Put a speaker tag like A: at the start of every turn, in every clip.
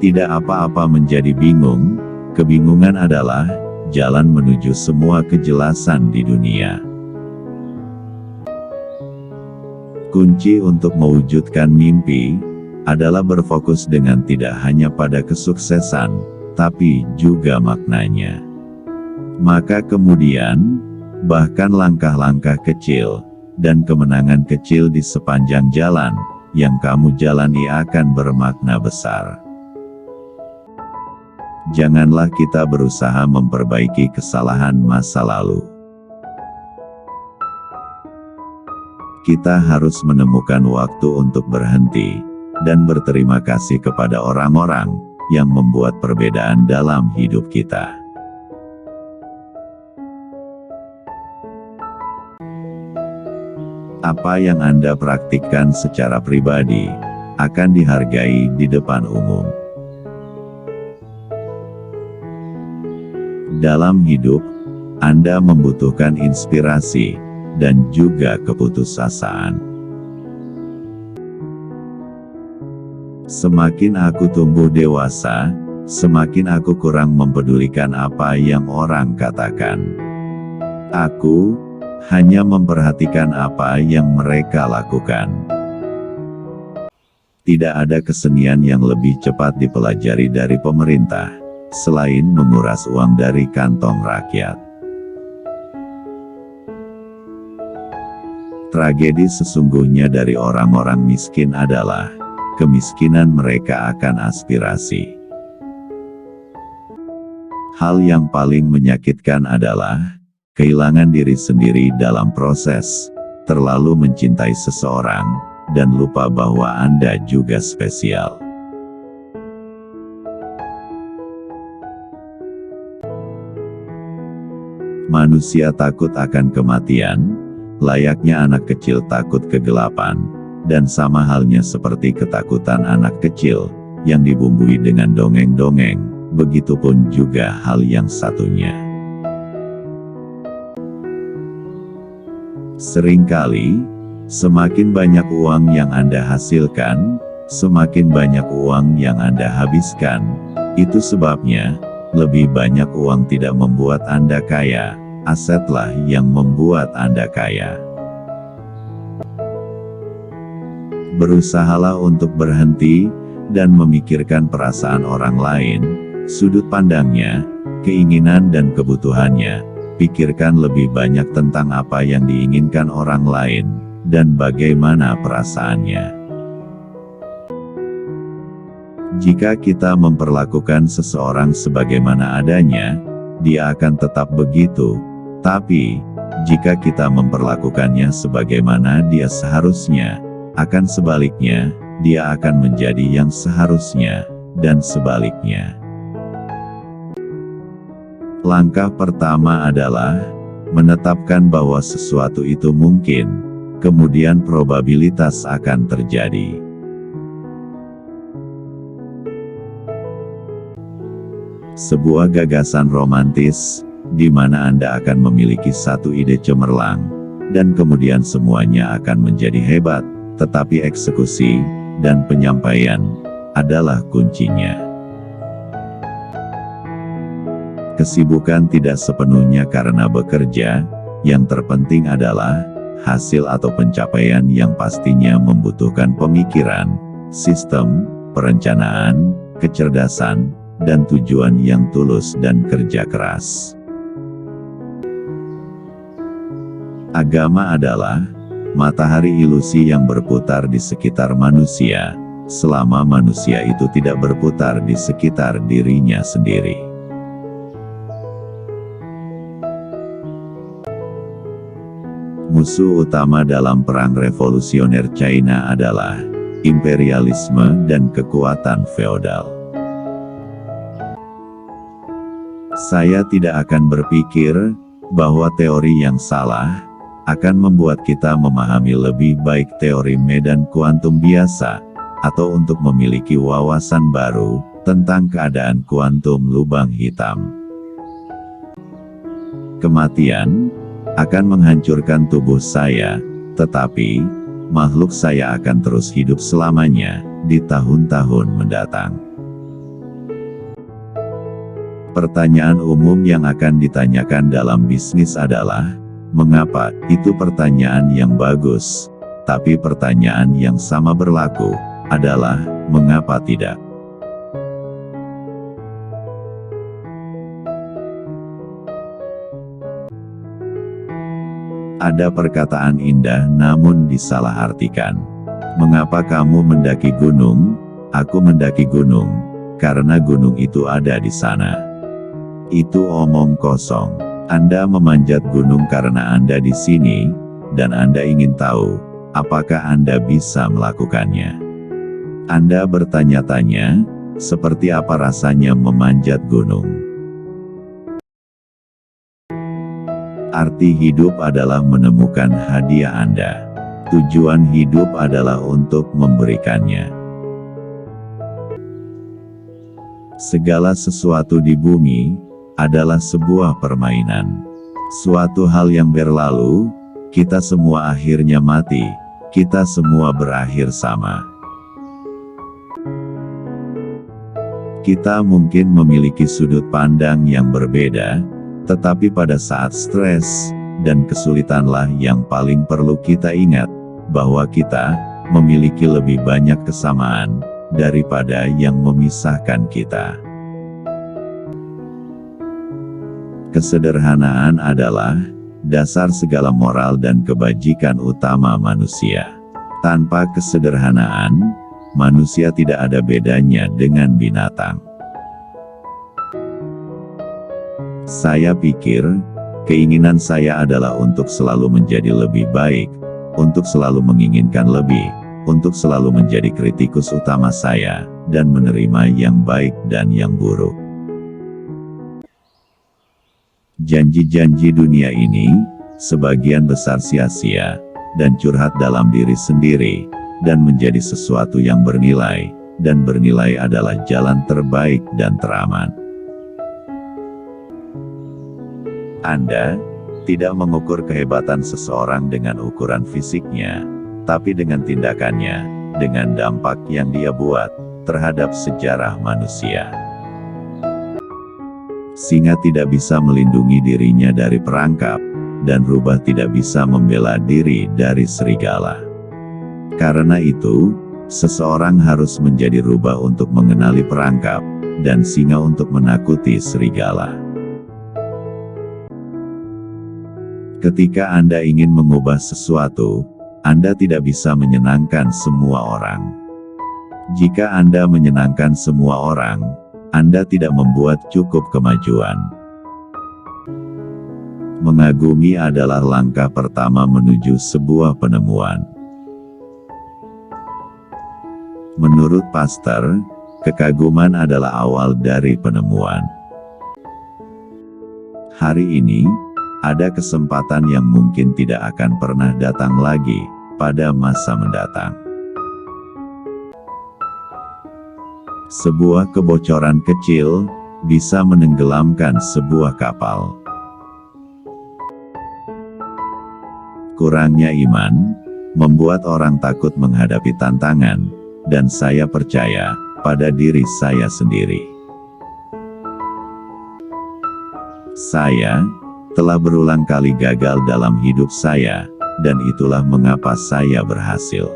A: Tidak apa-apa menjadi bingung, kebingungan adalah jalan menuju semua kejelasan di dunia. Kunci untuk mewujudkan mimpi adalah berfokus dengan tidak hanya pada kesuksesan, tapi juga maknanya. Maka kemudian, bahkan langkah-langkah kecil dan kemenangan kecil di sepanjang jalan yang kamu jalani akan bermakna besar. Janganlah kita berusaha memperbaiki kesalahan masa lalu. Kita harus menemukan waktu untuk berhenti dan berterima kasih kepada orang-orang yang membuat perbedaan dalam hidup kita. Apa yang Anda praktikkan secara pribadi akan dihargai di depan umum. Dalam hidup, Anda membutuhkan inspirasi dan juga keputusasaan. Semakin aku tumbuh dewasa, semakin aku kurang mempedulikan apa yang orang katakan. Aku hanya memperhatikan apa yang mereka lakukan. Tidak ada kesenian yang lebih cepat dipelajari dari pemerintah, selain menguras uang dari kantong rakyat. Tragedi sesungguhnya dari orang-orang miskin adalah kemiskinan mereka akan aspirasi. Hal yang paling menyakitkan adalah kehilangan diri sendiri dalam proses, terlalu mencintai seseorang, dan lupa bahwa Anda juga spesial. Manusia takut akan kematian, layaknya anak kecil takut kegelapan, dan sama halnya seperti ketakutan anak kecil, yang dibumbui dengan dongeng-dongeng, begitupun juga hal yang satunya. Seringkali, semakin banyak uang yang Anda hasilkan, semakin banyak uang yang Anda habiskan. Itu sebabnya, lebih banyak uang tidak membuat Anda kaya, asetlah yang membuat Anda kaya. Berusahalah untuk berhenti, dan memikirkan perasaan orang lain, sudut pandangnya, keinginan dan kebutuhannya. Pikirkan lebih banyak tentang apa yang diinginkan orang lain, dan bagaimana perasaannya. Jika kita memperlakukan seseorang sebagaimana adanya, dia akan tetap begitu. Tapi, jika kita memperlakukannya sebagaimana dia seharusnya, akan sebaliknya, dia akan menjadi yang seharusnya, dan sebaliknya. Langkah pertama adalah menetapkan bahwa sesuatu itu mungkin, kemudian probabilitas akan terjadi. Sebuah gagasan romantis, di mana Anda akan memiliki satu ide cemerlang, dan kemudian semuanya akan menjadi hebat, tetapi eksekusi dan penyampaian adalah kuncinya. Kesibukan tidak sepenuhnya karena bekerja, yang terpenting adalah hasil atau pencapaian yang pastinya membutuhkan pemikiran, sistem, perencanaan, kecerdasan, dan tujuan yang tulus dan kerja keras. Agama adalah matahari ilusi yang berputar di sekitar manusia, selama manusia itu tidak berputar di sekitar dirinya sendiri. Musuh utama dalam perang revolusioner China adalah imperialisme dan kekuatan feodal. Saya tidak akan berpikir bahwa teori yang salah akan membuat kita memahami lebih baik teori medan kuantum biasa, atau untuk memiliki wawasan baru tentang keadaan kuantum lubang hitam. Kematian akan menghancurkan tubuh saya, tetapi makhluk saya akan terus hidup selamanya di tahun-tahun mendatang. Pertanyaan umum yang akan ditanyakan dalam bisnis adalah, mengapa? Itu pertanyaan yang bagus. Tapi pertanyaan yang sama berlaku adalah, mengapa tidak? Ada perkataan indah namun disalahartikan. Mengapa kamu mendaki gunung? Aku mendaki gunung karena gunung itu ada di sana. Itu omong kosong. Anda memanjat gunung karena Anda di sini, dan Anda ingin tahu, apakah Anda bisa melakukannya? Anda bertanya-tanya, seperti apa rasanya memanjat gunung? Arti hidup adalah menemukan hadiah Anda. Tujuan hidup adalah untuk memberikannya. Segala sesuatu di bumi adalah sebuah permainan. Suatu hal yang berlalu, kita semua akhirnya mati, kita semua berakhir sama. Kita mungkin memiliki sudut pandang yang berbeda, tetapi pada saat stres dan kesulitanlah yang paling perlu kita ingat, bahwa kita memiliki lebih banyak kesamaan daripada yang memisahkan kita. Kesederhanaan adalah dasar segala moral dan kebajikan utama manusia. Tanpa kesederhanaan, manusia tidak ada bedanya dengan binatang. Saya pikir, keinginan saya adalah untuk selalu menjadi lebih baik, untuk selalu menginginkan lebih, untuk selalu menjadi kritikus utama saya, dan menerima yang baik dan yang buruk. Janji-janji dunia ini, sebagian besar sia-sia, dan curhat dalam diri sendiri, dan menjadi sesuatu yang bernilai, dan bernilai adalah jalan terbaik dan teraman. Anda tidak mengukur kehebatan seseorang dengan ukuran fisiknya, tapi dengan tindakannya, dengan dampak yang dia buat terhadap sejarah manusia. Singa tidak bisa melindungi dirinya dari perangkap, dan rubah tidak bisa membela diri dari serigala. Karena itu, seseorang harus menjadi rubah untuk mengenali perangkap, dan singa untuk menakuti serigala. Ketika Anda ingin mengubah sesuatu, Anda tidak bisa menyenangkan semua orang. Jika Anda menyenangkan semua orang, Anda tidak membuat cukup kemajuan. Mengagumi adalah langkah pertama menuju sebuah penemuan. Menurut Pasteur, kekaguman adalah awal dari penemuan. Hari ini, ada kesempatan yang mungkin tidak akan pernah datang lagi pada masa mendatang. Sebuah kebocoran kecil bisa menenggelamkan sebuah kapal. Kurangnya iman membuat orang takut menghadapi tantangan, dan saya percaya pada diri saya sendiri. Saya telah berulang kali gagal dalam hidup saya, dan itulah mengapa saya berhasil.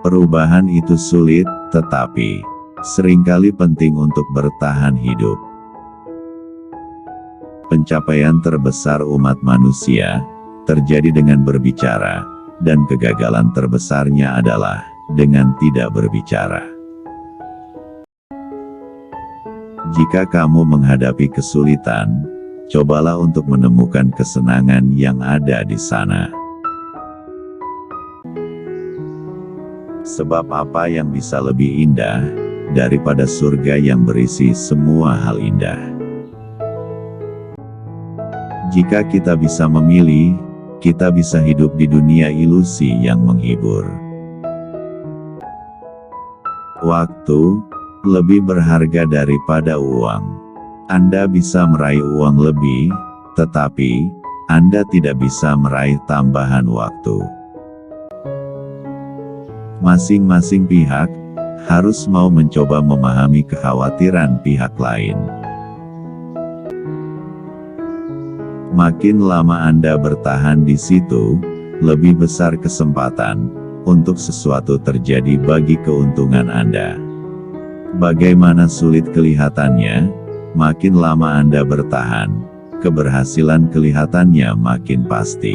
A: Perubahan itu sulit, tetapi seringkali penting untuk bertahan hidup. Pencapaian terbesar umat manusia terjadi dengan berbicara, dan kegagalan terbesarnya adalah dengan tidak berbicara. Jika kamu menghadapi kesulitan, cobalah untuk menemukan kesenangan yang ada di sana. Sebab apa yang bisa lebih indah daripada surga yang berisi semua hal indah? Jika kita bisa memilih, kita bisa hidup di dunia ilusi yang menghibur. Waktu lebih berharga daripada uang. Anda bisa meraih uang lebih, tetapi Anda tidak bisa meraih tambahan waktu. Masing-masing pihak harus mau mencoba memahami kekhawatiran pihak lain. Makin lama Anda bertahan di situ, lebih besar kesempatan untuk sesuatu terjadi bagi keuntungan Anda. Bagaimana sulit kelihatannya, makin lama Anda bertahan, keberhasilan kelihatannya makin pasti.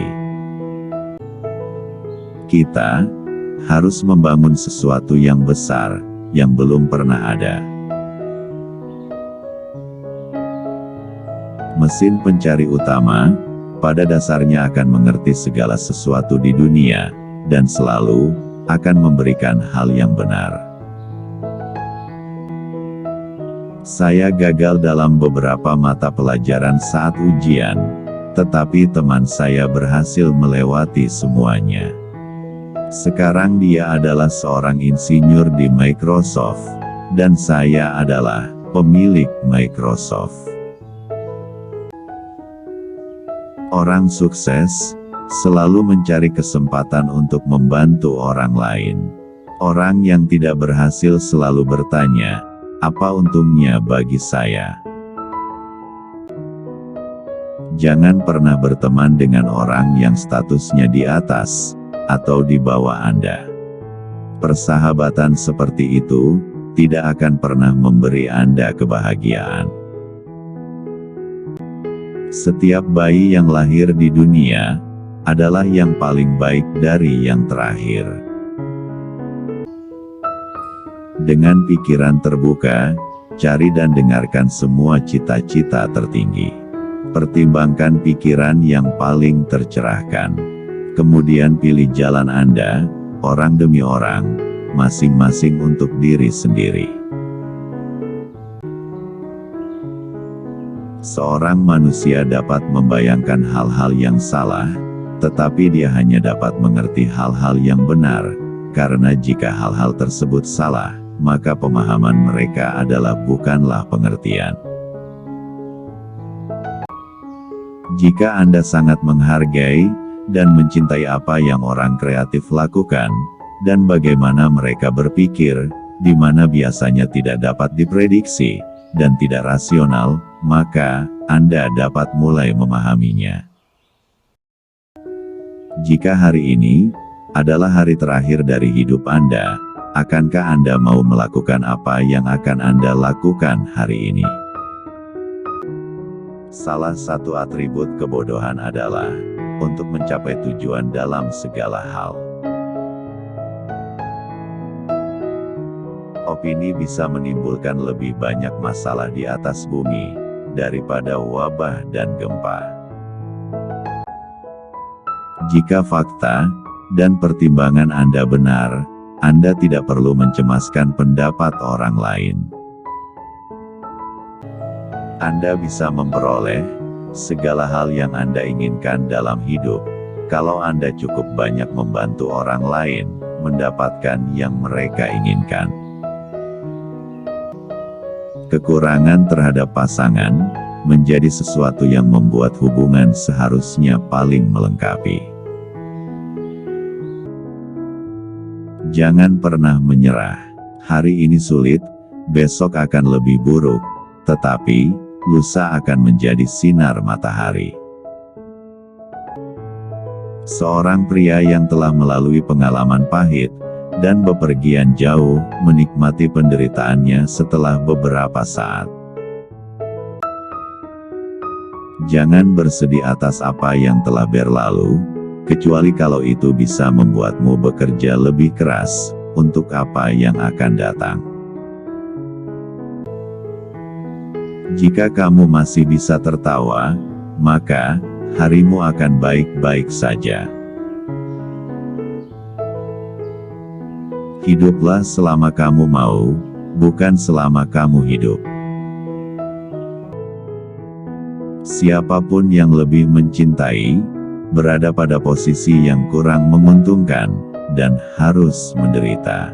A: Kita harus membangun sesuatu yang besar, yang belum pernah ada. Mesin pencari utama, pada dasarnya akan mengerti segala sesuatu di dunia, dan selalu akan memberikan hal yang benar. Saya gagal dalam beberapa mata pelajaran saat ujian, tetapi teman saya berhasil melewati semuanya. Sekarang dia adalah seorang insinyur di Microsoft, dan saya adalah pemilik Microsoft. Orang sukses selalu mencari kesempatan untuk membantu orang lain. Orang yang tidak berhasil selalu bertanya, "Apa untungnya bagi saya?" Jangan pernah berteman dengan orang yang statusnya di atas atau di bawah Anda. Persahabatan seperti itu tidak akan pernah memberi Anda kebahagiaan. Setiap bayi yang lahir di dunia adalah yang paling baik dari yang terakhir. Dengan pikiran terbuka, cari dan dengarkan semua cita-cita tertinggi. Pertimbangkan pikiran yang paling tercerahkan. Kemudian pilih jalan Anda, orang demi orang, masing-masing untuk diri sendiri. Seorang manusia dapat membayangkan hal-hal yang salah, tetapi dia hanya dapat mengerti hal-hal yang benar, karena jika hal-hal tersebut salah, maka pemahaman mereka adalah bukanlah pengertian. Jika Anda sangat menghargai dan mencintai apa yang orang kreatif lakukan, dan bagaimana mereka berpikir, di mana biasanya tidak dapat diprediksi, dan tidak rasional, maka Anda dapat mulai memahaminya. Jika hari ini adalah hari terakhir dari hidup Anda, akankah Anda mau melakukan apa yang akan Anda lakukan hari ini? Salah satu atribut kebodohan adalah untuk mencapai tujuan dalam segala hal. Opini bisa menimbulkan lebih banyak masalah di atas bumi daripada wabah dan gempa. Jika fakta dan pertimbangan Anda benar, Anda tidak perlu mencemaskan pendapat orang lain. Anda bisa memperoleh segala hal yang Anda inginkan dalam hidup, kalau Anda cukup banyak membantu orang lain mendapatkan yang mereka inginkan. Kekurangan terhadap pasangan menjadi sesuatu yang membuat hubungan seharusnya paling melengkapi. Jangan pernah menyerah. Hari ini sulit, besok akan lebih buruk, tetapi lusa akan menjadi sinar matahari. Seorang pria yang telah melalui pengalaman pahit dan bepergian jauh, menikmati penderitaannya setelah beberapa saat. Jangan bersedih atas apa yang telah berlalu, kecuali kalau itu bisa membuatmu bekerja lebih keras untuk apa yang akan datang. Jika kamu masih bisa tertawa, maka harimu akan baik-baik saja. Hiduplah selama kamu mau, bukan selama kamu hidup. Siapapun yang lebih mencintai, berada pada posisi yang kurang menguntungkan, dan harus menderita.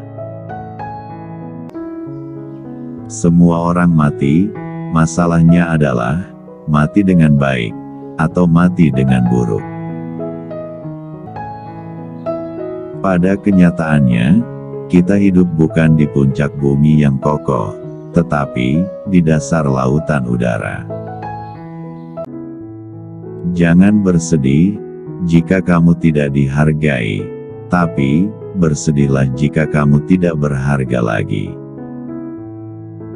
A: Semua orang mati, masalahnya adalah, mati dengan baik, atau mati dengan buruk. Pada kenyataannya, Kita hidup bukan di puncak bumi yang kokoh, tetapi di dasar lautan udara. Jangan bersedih jika kamu tidak dihargai, tapi bersedihlah jika kamu tidak berharga lagi.